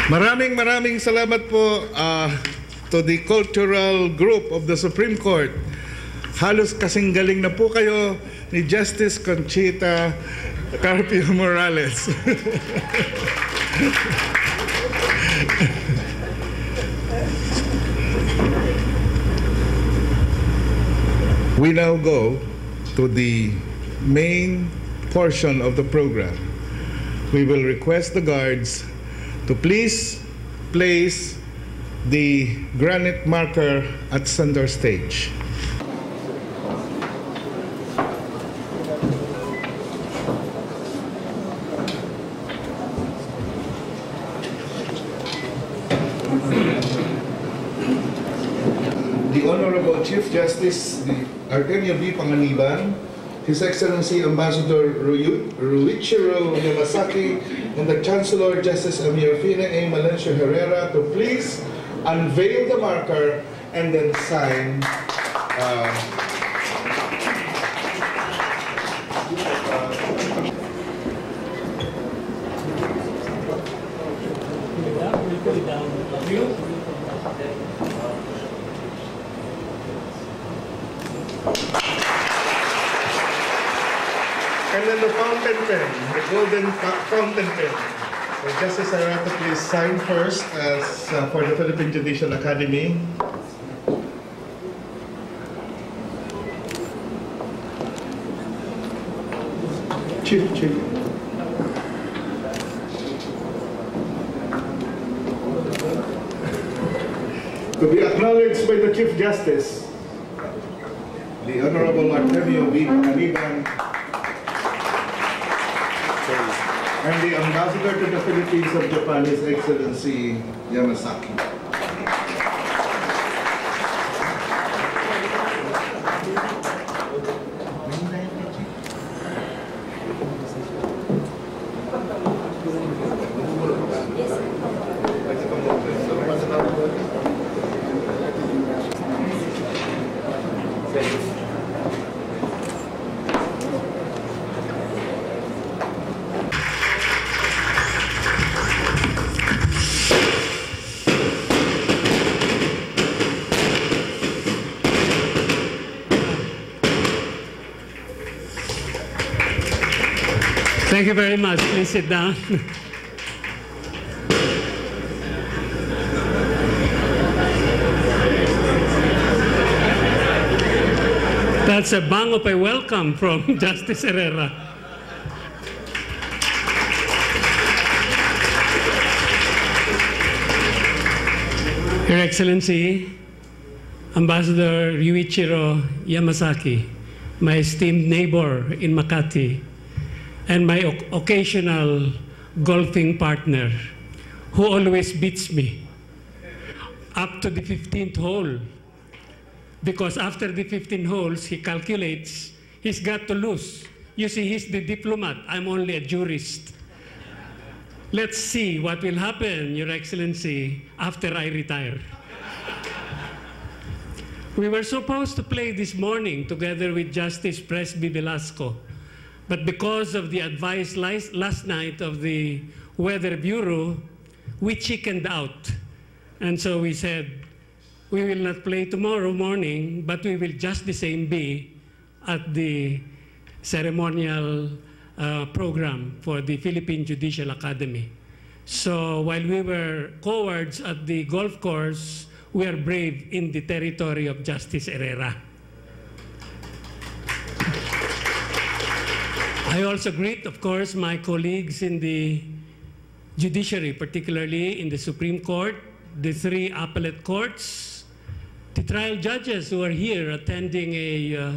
Maraming salamat po to the cultural group of the Supreme Court. Halos kasing galing na po kayo ni Justice Conchita Carpio Morales. We now go to the main portion of the program. We will request the guards to please place the granite marker at center stage. The Honorable Chief Justice Artemio B. Panganiban, His Excellency Ambassador Ruichiro Yamasaki, and the Chancellor Justice Amirfina A. Malencio Herrera to please unveil the marker and then sign and then the fountain pen, the golden fountain pen. So Justice Arata, please sign first as for the Philippine Judicial Academy. Chief. To be acknowledged by the Chief Justice, the Honorable Artemio B. Panganiban, and the Ambassador to the Philippines of Japan, His Excellency Yamasaki. Thank you very much. Please sit down. That's a bang of a welcome from Justice Herrera. Your Excellency, Ambassador Yuichiro Yamasaki, my esteemed neighbor in Makati, and my occasional golfing partner, who always beats me up to the 15th hole. Because after the 15 holes, he calculates he's got to lose. You see, he's the diplomat. I'm only a jurist. Let's see what will happen, Your Excellency, after I retire. We were supposed to play this morning together with Justice Presby Velasco. But because of the advice last night of the Weather Bureau, we chickened out. And so we said, we will not play tomorrow morning, but we will just the same be at the ceremonial program for the Philippine Judicial Academy. So while we were cowards at the golf course, we are brave in the territory of Justice Herrera. I also greet, of course, my colleagues in the judiciary, particularly in the Supreme Court, the 3 appellate courts, the trial judges who are here attending a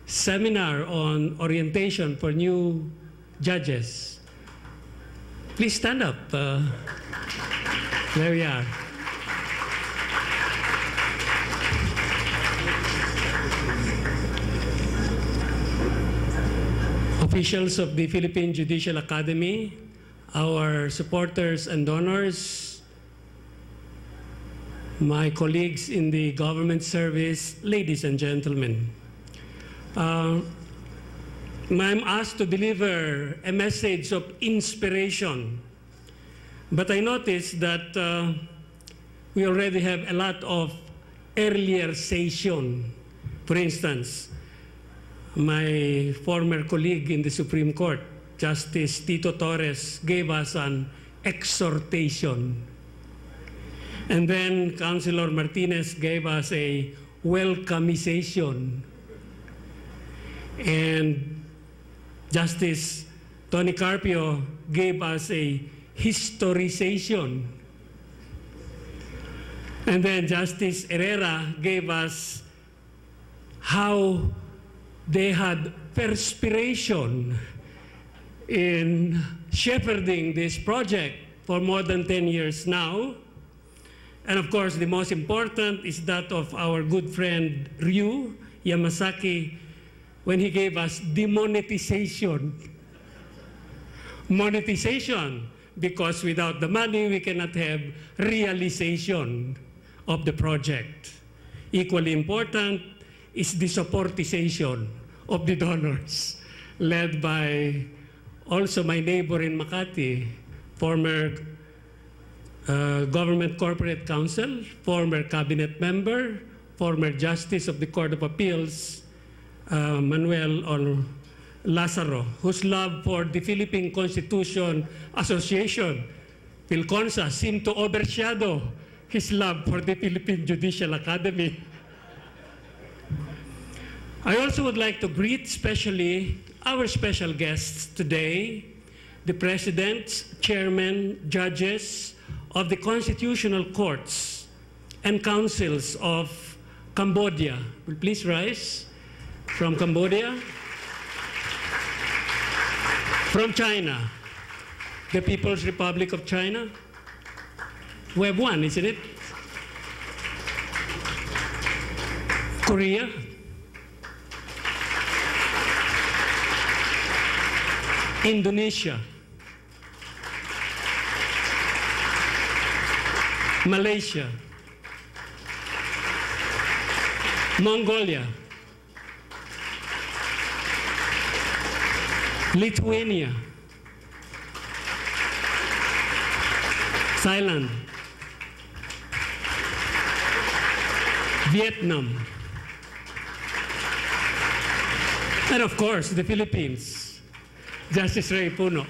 seminar on orientation for new judges. Please stand up. There we are. Officials of the Philippine Judicial Academy, our supporters and donors, my colleagues in the government service, ladies and gentlemen. I'm asked to deliver a message of inspiration. But I noticed that we already have a lot of earlier session. For instance, my former colleague in the Supreme Court, Justice Tito Torres, gave us an exhortation. And then Councilor Martinez gave us a welcomeization. And Justice Tony Carpio gave us a historization. And then Justice Herrera gave us how they had perspiration in shepherding this project for more than 10 years now. And of course, the most important is that of our good friend Ryu Yamasaki, when he gave us demonetization. Monetization, because without the money, we cannot have realization of the project. Equally important is the supportization of the donors, led by also my neighbor in Makati, former Government Corporate Counsel, former cabinet member, former Justice of the Court of Appeals, Manuel or Lazaro, whose love for the Philippine Constitution Association, PHILJA, seemed to overshadow his love for the Philippine Judicial Academy. I also would like to greet especially our special guests today, the presidents, chairmen, judges of the constitutional courts and councils of Cambodia. Will please rise. From Cambodia. From China, the People's Republic of China. We have one, isn't it? Korea. Indonesia. Malaysia. Mongolia. Lithuania. Thailand. Vietnam. And of course, the Philippines. Justice Ray Puno.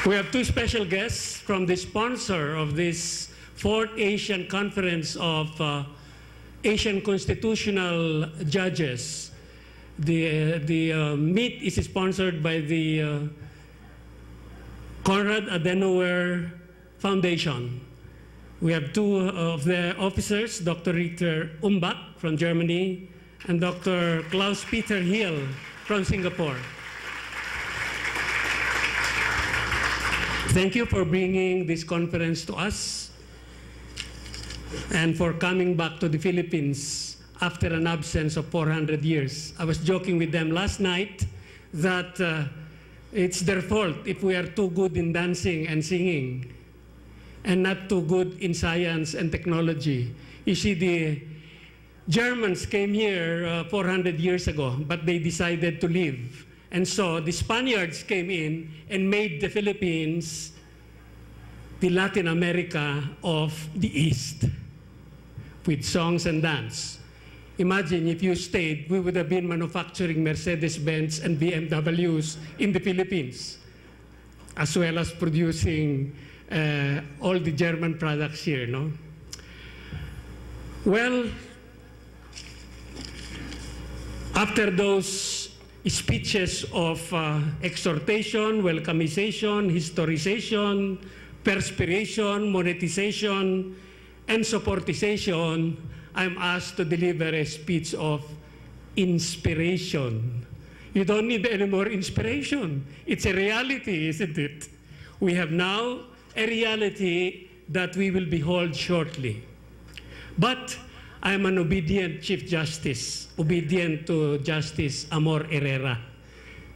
We have two special guests from the sponsor of this 4th Asian Conference of Asian Constitutional Judges. The meet is sponsored by the Konrad Adenauer Foundation. We have two of the officers, Dr. Ritter Umbach from Germany and Dr. Klaus-Peter Hill from Singapore. Thank you for bringing this conference to us and for coming back to the Philippines after an absence of 400 years. I was joking with them last night that it's their fault if we are too good in dancing and singing and not too good in science and technology. You see, the Germans came here 400 years ago, but they decided to leave. And so the Spaniards came in and made the Philippines the Latin America of the East with songs and dance. Imagine if you stayed, we would have been manufacturing Mercedes-Benz and BMWs in the Philippines, as well as producing all the German products here, no? Well, after those speeches of exhortation, welcomeization, historization, perspiration, monetization, and supportization, I'm asked to deliver a speech of inspiration. You don't need any more inspiration. It's a reality, isn't it? We have now a reality that we will behold shortly. But I'm an obedient Chief Justice, obedient to Justice Amor Herrera.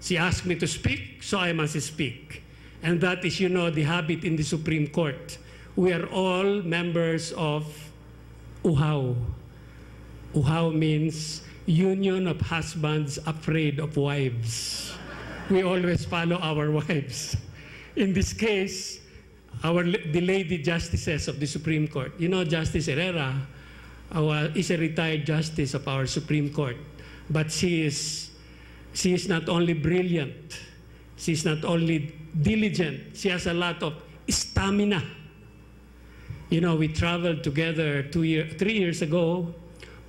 She asked me to speak, so I must speak. And that is, you know, the habit in the Supreme Court. We are all members of UHAW, Uhaw means union of husbands afraid of wives. We always follow our wives. In this case, the lady justices of the Supreme Court. You know, Justice Herrera is a retired justice of our Supreme Court, but she is not only brilliant, she is not only diligent, she has a lot of stamina. You know, we traveled together 3 years ago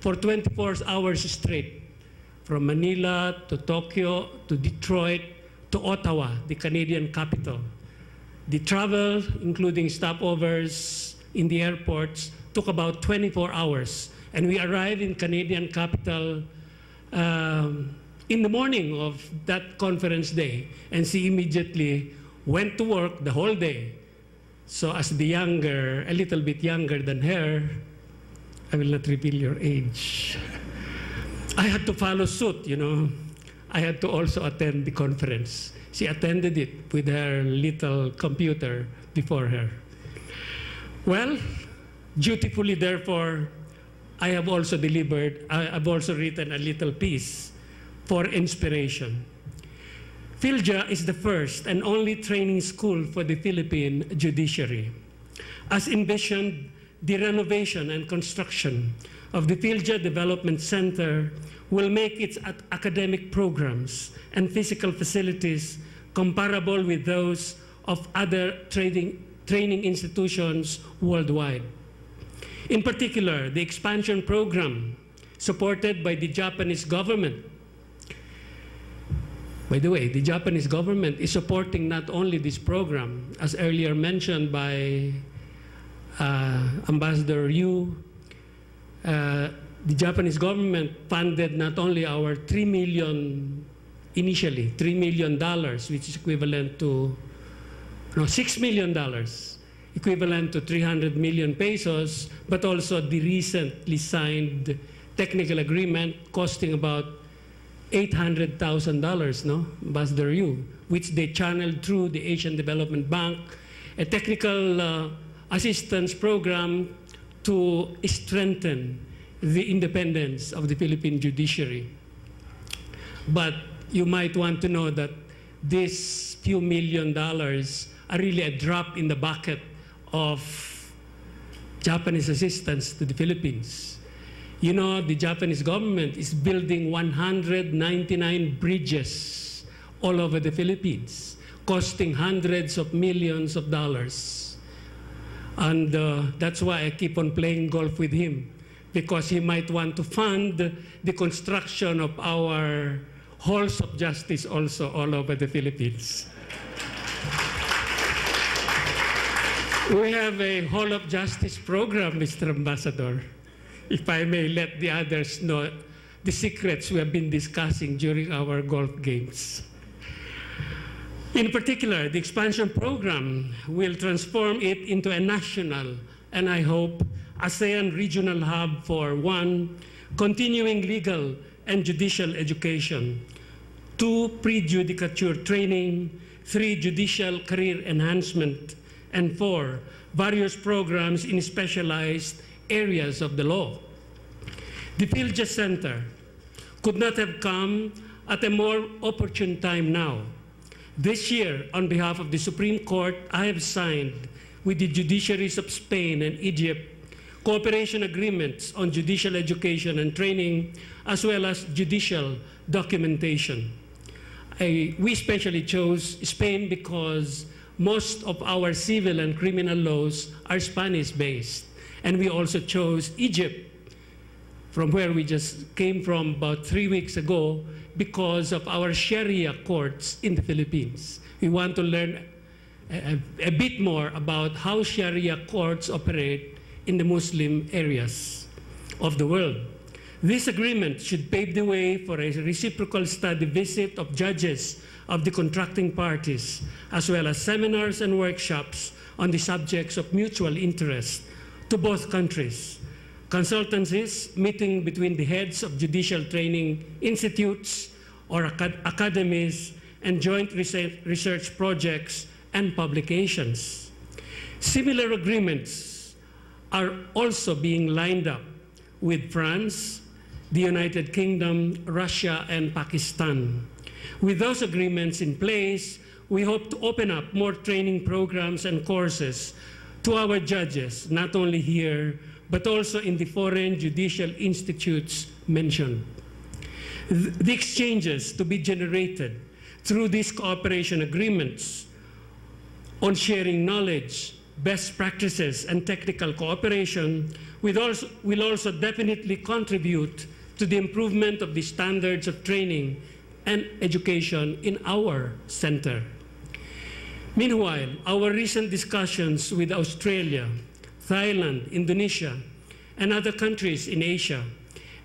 for 24 hours straight, from Manila to Tokyo to Detroit to Ottawa, the Canadian capital. The travel, including stopovers in the airports, took about 24 hours. And we arrived in Canadian capital in the morning of that conference day. And she immediately went to work the whole day. So as the younger, a little bit younger than her, I will not reveal your age, I had to follow suit, you know. I had to also attend the conference. She attended it with her little computer before her. Well, dutifully, therefore, I have also written a little piece for inspiration. PHILJA is the first and only training school for the Philippine judiciary. As envisioned, the renovation and construction of the PHILJA Development Center will make its academic programs and physical facilities comparable with those of other training institutions worldwide. In particular, the expansion program supported by the Japanese government. By the way, the Japanese government is supporting not only this program, as earlier mentioned by Ambassador Yu, the Japanese government funded not only our initially $3 million, which is equivalent to $6 million, equivalent to 300 million pesos, but also the recently signed technical agreement costing about $800,000, no, Ambassador Yu, which they channeled through the Asian Development Bank, a technical assistance program to strengthen the independence of the Philippine judiciary. But you might want to know that these few $1 million are really a drop in the bucket of Japanese assistance to the Philippines. You know, the Japanese government is building 199 bridges all over the Philippines, costing hundreds of millions of dollars. And that's why I keep on playing golf with him, because he might want to fund the construction of our halls of justice also all over the Philippines. We have a Hall of Justice program, Mr. Ambassador, if I may let the others know the secrets we have been discussing during our golf games. In particular, the expansion program will transform it into a national, and I hope, ASEAN regional hub for 1, continuing legal and judicial education, 2, pre-judicature training, 3, judicial career enhancement, and 4, various programs in specialized areas of the law. The PHILJA Center could not have come at a more opportune time now. This year, on behalf of the Supreme Court, I have signed with the judiciaries of Spain and Egypt cooperation agreements on judicial education and training, as well as judicial documentation. We especially chose Spain because most of our civil and criminal laws are Spanish-based. And we also chose Egypt, from where we just came from about 3 weeks ago, because of our Sharia courts in the Philippines. We want to learn a bit more about how Sharia courts operate in the Muslim areas of the world. This agreement should pave the way for a reciprocal study visit of judges of the contracting parties, as well as seminars and workshops on the subjects of mutual interest to both countries. Consultancies, meeting between the heads of judicial training institutes or academies, and joint research projects and publications. Similar agreements are also being lined up with France, the United Kingdom, Russia, and Pakistan. With those agreements in place, we hope to open up more training programs and courses to our judges, not only here, but also in the foreign judicial institutes mentioned. The exchanges to be generated through these cooperation agreements on sharing knowledge, best practices, and technical cooperation will also definitely contribute to the improvement of the standards of training and education in our center. Meanwhile, our recent discussions with Australia, Thailand, Indonesia, and other countries in Asia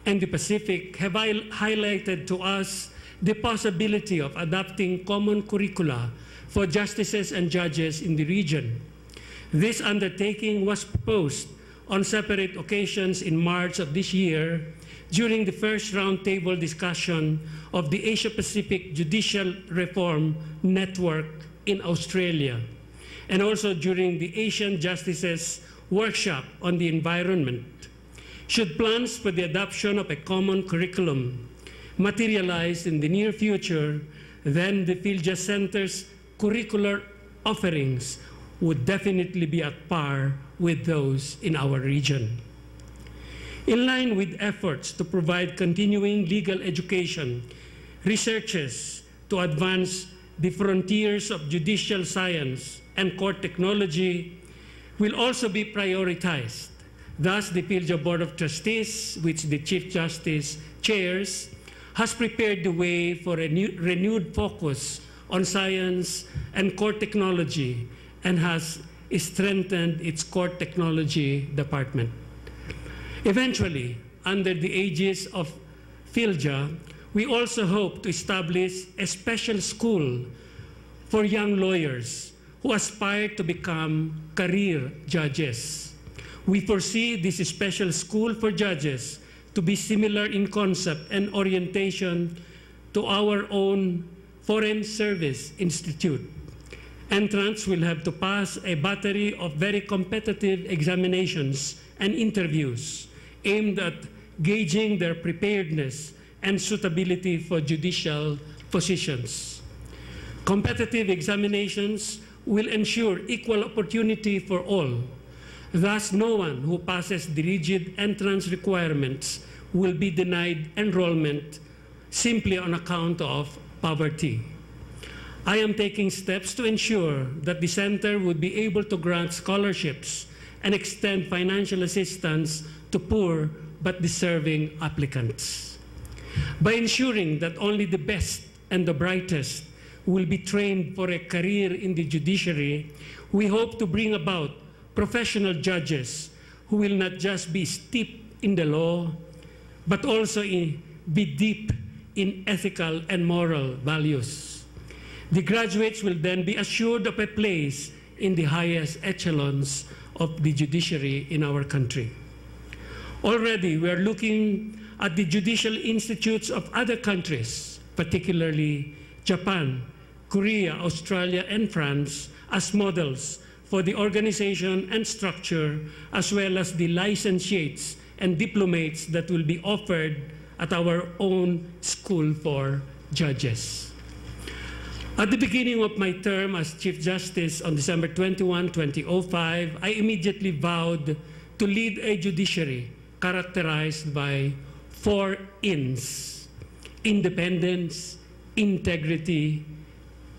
and the Pacific have highlighted to us the possibility of adopting common curricula for justices and judges in the region. This undertaking was proposed on separate occasions in March of this year during the first roundtable discussion of the Asia-Pacific Judicial Reform Network in Australia, and also during the Asian Justices Workshop on the Environment. Should plans for the adoption of a common curriculum materialize in the near future, then the PHILJA Center's curricular offerings would definitely be at par with those in our region. In line with efforts to provide continuing legal education, researches to advance the frontiers of judicial science and court technology will also be prioritized. Thus, the PHILJA Board of Trustees, which the Chief Justice chairs, has prepared the way for a renewed focus on science and court technology and has strengthened its court technology department. Eventually, under the aegis of PHILJA, we also hope to establish a special school for young lawyers who aspire to become career judges. We foresee this special school for judges to be similar in concept and orientation to our own Foreign Service Institute. Entrants will have to pass a battery of very competitive examinations and interviews aimed at gauging their preparedness and suitability for judicial positions. Competitive examinations will ensure equal opportunity for all. Thus, no one who passes the rigid entrance requirements will be denied enrollment simply on account of poverty. I am taking steps to ensure that the center would be able to grant scholarships and extend financial assistance to poor but deserving applicants. By ensuring that only the best and the brightest will be trained for a career in the judiciary, we hope to bring about professional judges who will not just be steeped in the law, but also be deep in ethical and moral values. The graduates will then be assured of a place in the highest echelons of the judiciary in our country. Already, we are looking at the judicial institutes of other countries, particularly Japan, Korea, Australia, and France, as models for the organization and structure, as well as the licentiates and diplomates that will be offered at our own school for judges. At the beginning of my term as Chief Justice on December 21, 2005, I immediately vowed to lead a judiciary characterized by 4 Ins: independence, integrity,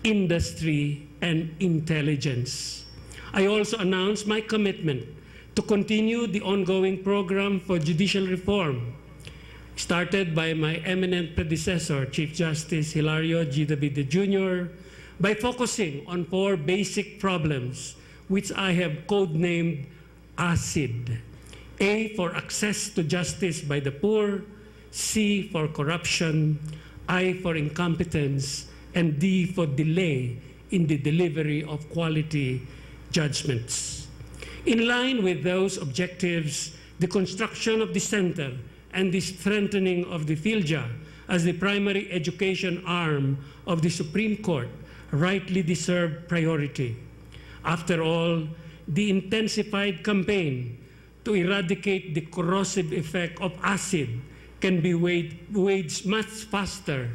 industry, and intelligence. I also announced my commitment to continue the ongoing program for judicial reform, started by my eminent predecessor, Chief Justice Hilario G. David Jr., by focusing on 4 basic problems, which I have codenamed ACID. A, for access to justice by the poor; C, for corruption; I, for incompetence; and D, for delay in the delivery of quality judgments. In line with those objectives, the construction of the center and the strengthening of the PHILJA as the primary education arm of the Supreme Court rightly deserve priority. After all, the intensified campaign to eradicate the corrosive effect of acid can be waged much faster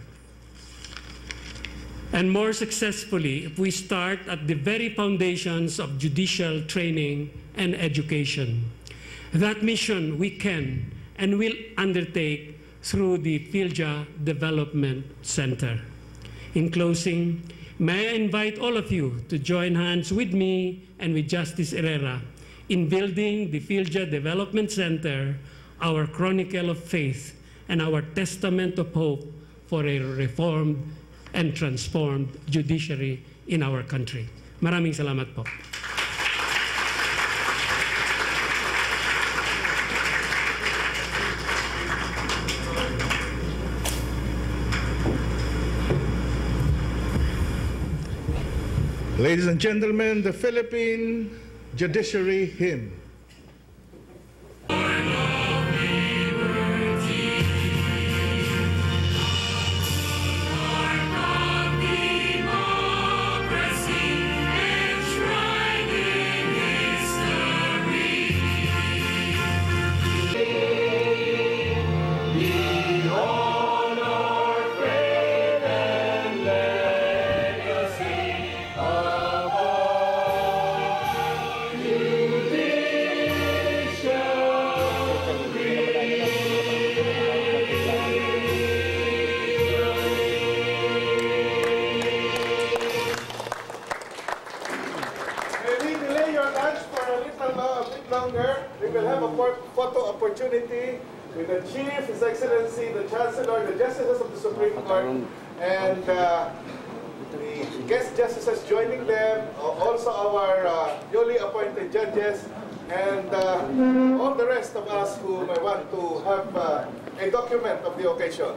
and more successfully if we start at the very foundations of judicial training and education. That mission we can and will undertake through the PHILJA Development Center. In closing, may I invite all of you to join hands with me and with Justice Herrera in building the PHILJA Development Center, our chronicle of faith and our testament of hope for a reformed and transformed judiciary in our country. Maraming salamat po. Ladies and gentlemen, the Philippine Judiciary Hymn. We will have a photo opportunity with the Chief, His Excellency, the Chancellor, the Justices of the Supreme Court, and the guest justices joining them, also our newly appointed judges, and all the rest of us who may want to have a document of the occasion.